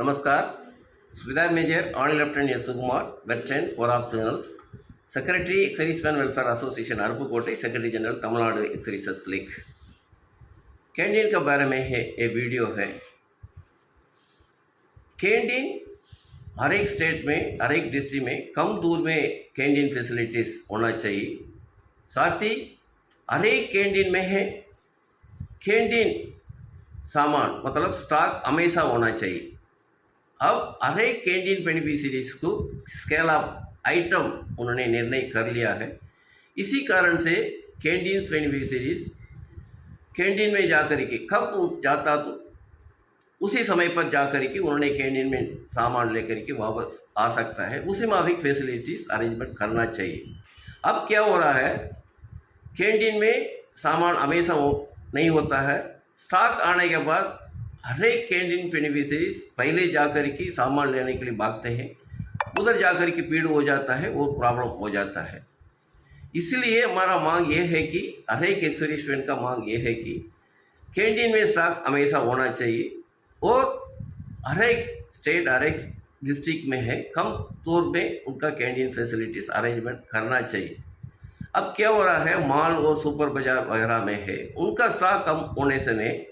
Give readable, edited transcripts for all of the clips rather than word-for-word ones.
नमस्कार। सुविधा मेजर ऑल lieutenant S Sukumar, veteran corps of signals, secretary ex serviceman welfare association Aruppukottai, secretary general Tamil Nadu ex services league. Canteen के बारे में है ये वीडियो है। कैंटीन हर एक स्टेट में, हर एक डिस्ट्रिक्ट में कम दूर में कैंटीन फैसिलिटीज़ होना चाहिए। साथ ही हर एक कैंटीन में है कैंटीन सामान मतलब स्टॉक हमेशा होना चाहिए। अब हर एक कैंटीन बेनिफिशरीज को स्केल ऑफ आइटम उन्होंने निर्णय कर लिया है। इसी कारण से कैंटीन बेनिफिशरीज कैंटीन में जाकर के कब जाता तो उसी समय पर जाकर के उन्होंने कैंटीन में सामान लेकर के वापस आ सकता है। उसी माफिक फैसिलिटीज़ अरेंजमेंट करना चाहिए। अब क्या हो रहा है, कैंटीन में सामान हमेशा नहीं होता है। स्टॉक आने के बाद हर एक कैंटीन बेनिफिशरीज पहले जाकर के सामान लेने के लिए भागते हैं, उधर जाकर के भीड़ हो जाता है, वो प्रॉब्लम हो जाता है। इसलिए हमारा मांग ये है कि हर एक एक्सर्विसमैन का मांग ये है कि कैंटीन में स्टॉक हमेशा होना चाहिए और हर एक स्टेट, हर एक डिस्ट्रिक्ट में है कम दूर में उनका कैंटीन फैसिलिटीज़ अरेंजमेंट करना चाहिए। अब क्या हो रहा है, मॉल और सुपर बाजार वगैरह में है, उनका स्टॉक कम होने से में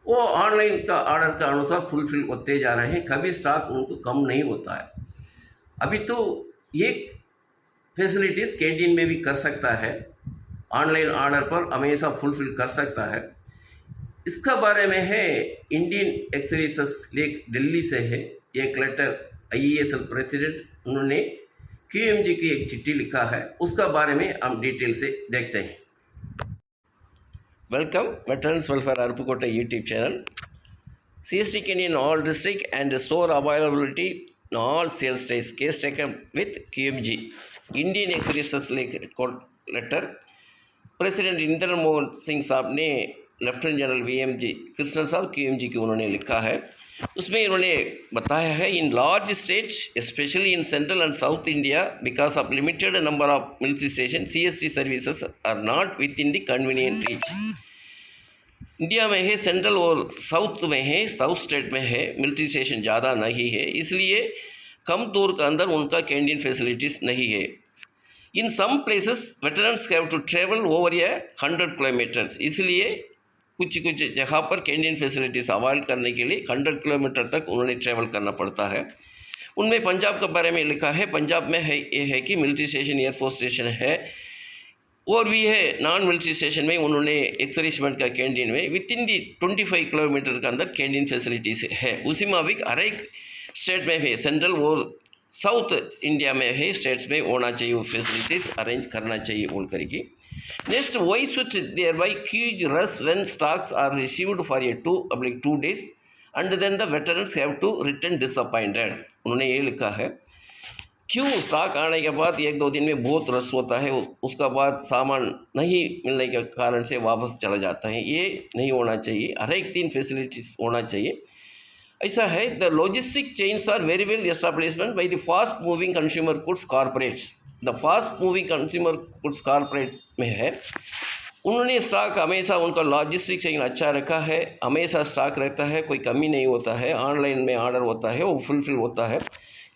वो ऑनलाइन का ऑर्डर का अनुसार फुलफिल होते जा रहे हैं, कभी स्टॉक उनको कम नहीं होता है। अभी तो ये फैसिलिटीज़ कैंटीन में भी कर सकता है, ऑनलाइन ऑर्डर पर हमेशा फुलफिल कर सकता है। इसका बारे में है इंडियन एक्सर्विसेस लीग दिल्ली से है एक लेटर IESL प्रेसिडेंट, उन्होंने QMG की एक चिट्ठी लिखा है, उसका बारे में हम डिटेल से देखते हैं। Welcome, Veterans Welfare Arupukotai YouTube channel. CST can in all district and store availability in all sales days. Case taken with QMG. Indian Exercises League letter. President Indiran Mohan Singh साहब ने lieutenant general VMG Krishnan साहब QMG की उन्होंने लिखा है। उसमें इन्होंने बताया है, in large states specially in central and south India because of limited number of military station CST services are not within the convenient reach. India में है, सेंट्रल और साउथ में है, साउथ स्टेट में है, मिलिट्री स्टेशन ज़्यादा नहीं है, इसलिए कम दूर के अंदर उनका कैंटीन फैसिलिटीज़ नहीं है। In some places veterans have to travel over 100 kilometres, इसलिए कुछ जगह पर कैंटीन फैसिलिटीज़ अवॉइड करने के लिए 100 किलोमीटर तक उन्होंने ट्रैवल करना पड़ता है। उनमें पंजाब के बारे में लिखा है, पंजाब में है ये है कि मिलिट्री स्टेशन, एयरफोर्स स्टेशन है और भी है नॉन मिलिट्री स्टेशन में उन्होंने एक्सर्विसमेंट का कैंटीन में विद इन दी 25 किलोमीटर के अंदर कैंटीन फैसिलिटीज़ है। उसी माफिक हर एक स्टेट में है, सेंट्रल और साउथ इंडिया में है स्टेट्स में होना चाहिए, वो फैसिलिटीज़ अरेंज करना चाहिए बोल करके। Next, why should thereby huge rush when stocks are received for a 2 days and then the veterans have to return disappointed? उन्होंने ये लिखा है, क्यों स्टॉक आने के बाद 1-2 दिन में बहुत रश होता है, उसका बाद सामान नहीं मिलने के कारण से वापस चला जाता है। ये नहीं होना चाहिए, हर एक दिन फैसिलिटीज़ होना चाहिए। ऐसा है, the logistic chains are very well establishment by the fast moving consumer goods corporates. The fast moving consumer goods corporate में है, उन्होंने स्टॉक हमेशा उनका लॉजिस्टिक चेन अच्छा रखा है, हमेशा स्टॉक रहता है, कोई कमी नहीं होता है, ऑनलाइन में ऑर्डर होता है, वो फुलफिल होता है,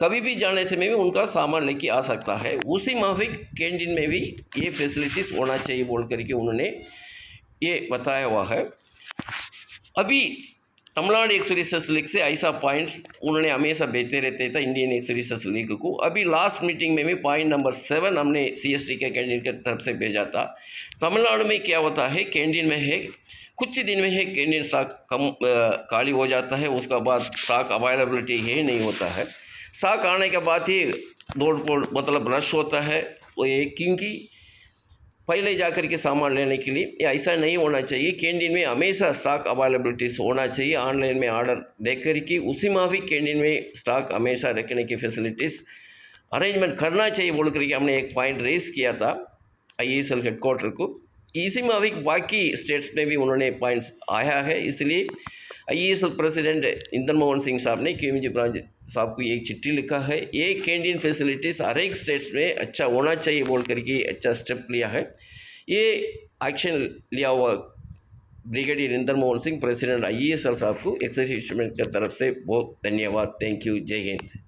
कभी भी जाने से में भी उनका सामान लेके आ सकता है। उसी माफिक कैंटीन में भी ये फैसिलिटीज़ होना चाहिए बोल करके उन्होंने ये बताया हुआ है। अभी तमिलनाडु एक्सर्विसेस लीग से ऐसा पॉइंट्स उन्होंने हमेशा भेजते रहते थे इंडियन एक्सर्विसेस लीग को। अभी लास्ट मीटिंग में भी पॉइंट नंबर 7 हमने CST के कैंटीन की तरफ से भेजा था। तमिलनाडु में क्या होता है, कैंटीन में है कुछ दिन में है कैंटीन स्टॉक कम खाली हो जाता है, उसका बाद स्टॉक अवेलेबिलिटी ही नहीं होता है। स्टॉक आने के बाद ही दौड़ मतलब रश होता है, वो ये क्योंकि पहले जाकर के सामान लेने के लिए, ये ऐसा नहीं होना चाहिए। कैंटीन में हमेशा स्टॉक अवेलेबिलिटीज होना चाहिए, ऑनलाइन में ऑर्डर देख कर के उसी माफिक कैंटीन में स्टॉक हमेशा रखने की फैसिलिटीज़ अरेंजमेंट करना चाहिए बोल करके हमने एक पॉइंट रेस किया था IESL हेडक्वार्टर को। इसी माफिक बाकी स्टेट्स में भी उन्होंने पॉइंट्स आया है, इसलिए IESL प्रेसिडेंट इंदर मोहन सिंह साहब ने QMG ब्रांच साहब को एक चिट्ठी लिखा है। ये कैंटीन फैसिलिटीज़ हर एक स्टेट्स में अच्छा होना चाहिए बोल करके अच्छा स्टेप लिया है। ये एक्शन लिया हुआ brigadier Inder Mohan Singh president IESL साहब को एक्साइज की तरफ से बहुत धन्यवाद। Thank you. जय हिंद।